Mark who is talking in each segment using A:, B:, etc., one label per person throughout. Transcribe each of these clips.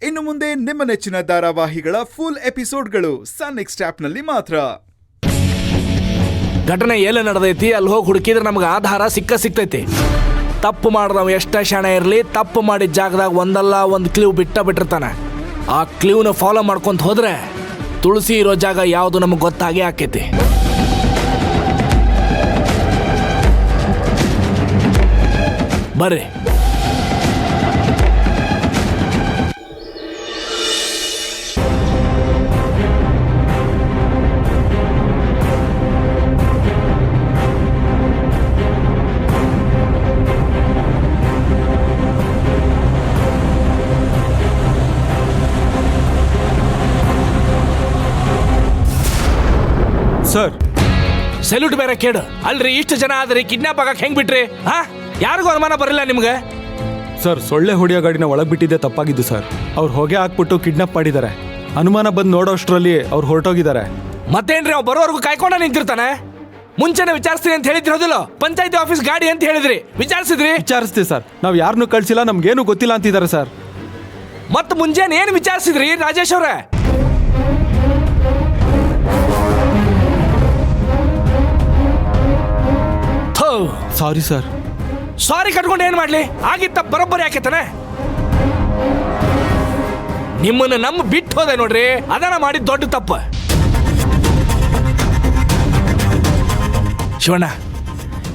A: ಇನ್ನು ಮುಂದೆ ನಿಮ್ಮ ನೆಚ್ಚಿನ ಧಾರಾವಾಹಿಗಳ ಫುಲ್ ಎಪಿಸೋಡ್ಗಳು ಸನ್ ನೆಕ್ಸ್ಟ್ ಆಪ್ನಲ್ಲಿ ಮಾತ್ರ.
B: ಘಟನೆ ಎಲ್ಲ ನಡೆದೈತಿ, ಅಲ್ಲಿ ಹೋಗಿ ಹುಡುಕಿದ್ರೆ ನಮ್ಗೆ ಆಧಾರ ಸಿಗ್ತೈತಿ. ತಪ್ಪು ಮಾಡಿದವ ಎಷ್ಟೇ ಶಾಣೆ ಇರಲಿ, ತಪ್ಪು ಮಾಡಿದ ಜಾಗದಾಗ ಒಂದಲ್ಲ ಒಂದು ಕ್ಲೀವ್ ಬಿಟ್ಟಿರ್ತಾನೆ. ಆ ಕ್ಲೀವ್ನ ಫಾಲೋ ಮಾಡ್ಕೊಂತ ಹೋದ್ರೆ ತುಳಸಿ ಇರೋ ಜಾಗ ಯಾವುದು ನಮಗೆ ಗೊತ್ತಾಗೇ ಆಕೈತಿ. ಬರ್ರಿ.
C: ಸರ್,
B: ಸೆಲ್ಯೂಟ್ ಬೇರೆ ಕೇಳು. ಅಲ್ರಿ, ಇಷ್ಟು ಜನ ಆದ್ರಿ ಕಿಡ್ನಾಪ್ ಆಗಕ್ಕೆ ಹೆಂಗ್ ಬಿಟ್ರಿ? ಯಾರಿಗೂ ಅನುಮಾನ ಬರಲಿಲ್ಲ ನಿಮ್ಗೆ?
C: ಸರ್, ಸೊಳ್ಳೆ ಹೊಡಿಯೋ ಗಾಡಿನ ಒಳಗೆ ಬಿಟ್ಟಿದ್ದೆ ತಪ್ಪಾಗಿದ್ದು ಸರ್. ಅವ್ರು ಹೊಗೆ ಹಾಕ್ಬಿಟ್ಟು ಕಿಡ್ನಾಪ್ ಮಾಡಿದ್ದಾರೆ. ಅನುಮಾನ ಬಂದು ನೋಡೋಷ್ಟರಲ್ಲಿ ಅವ್ರು ಹೊರಟೋಗಿದ್ದಾರೆ.
B: ಮತ್ತೇನ್ರಿ, ಅವ್ರು ಬರೋವರೆಗೂ ಕಾಯ್ಕೊಂಡ ನಿಂತಿರ್ತಾನೆ? ಮುಂಚೆನೆ ವಿಚಾರಿಸ್ತೀನಿ ಅಂತ ಹೇಳಿದ್ರೋದಿಲ್ಲ? ಪಂಚಾಯತಿ ಆಫೀಸ್ ಗಾಡಿ ಅಂತ ಹೇಳಿದ್ರಿ,
C: ವಿಚಾರಿಸ್ತೀವಿ ಸರ್. ನಾವು ಯಾರನ್ನೂ ಕಳ್ಸಿಲ್ಲ, ನಮ್ಗೇನು ಗೊತ್ತಿಲ್ಲ ಅಂತಿದ್ದಾರೆ ಸರ್.
B: ಮತ್ತೆ ಮುಂಜಾನೆ ಏನು ವಿಚಾರಿಸಿದ್ರಿ ರಾಜೇಶ್ ಅವ್ರೆ?
C: Sorry sir.
B: ಸಾರಿ ಕಟ್ಕೊಂಡು ಏನ್ ಮಾಡ್ಲಿ? ಆಗಿತ್ತ ಬರೋಬ್ಬರಿ ಯಾಕೆತಾನೆ? ನಿಮ್ಮನ್ನ ನಮ್ಮ ಬಿಟ್ಟು ಹೋದೆ ನೋಡ್ರಿ, ಅದನ್ನ ಮಾಡಿದ ದೊಡ್ಡ ತಪ್ಪ. ಶಿವಣ್ಣ,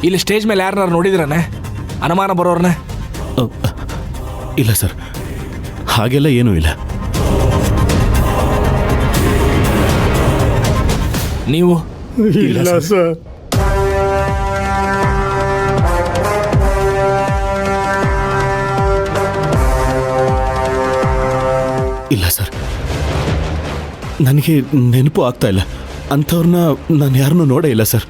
B: ಇಲ್ಲಿ ಸ್ಟೇಜ್ ಮೇಲೆ ಯಾರನ್ನಾರು ನೋಡಿದ್ರನೆ ಅನುಮಾನ ಬರೋರ್ನ?
D: ಇಲ್ಲ ಸರ್, ಹಾಗೆಲ್ಲ ಏನೂ ಇಲ್ಲ.
B: ನೀವು?
D: ಇಲ್ಲ ಸರ್. ಇಲ್ಲ ಸರ್, ನನಗೆ ನೆನಪು ಆಗ್ತಾ ಇಲ್ಲ. ಅಂಥವ್ರನ್ನ ನಾನು ಯಾರನ್ನೂ ನೋಡೇ ಇಲ್ಲ ಸರ್.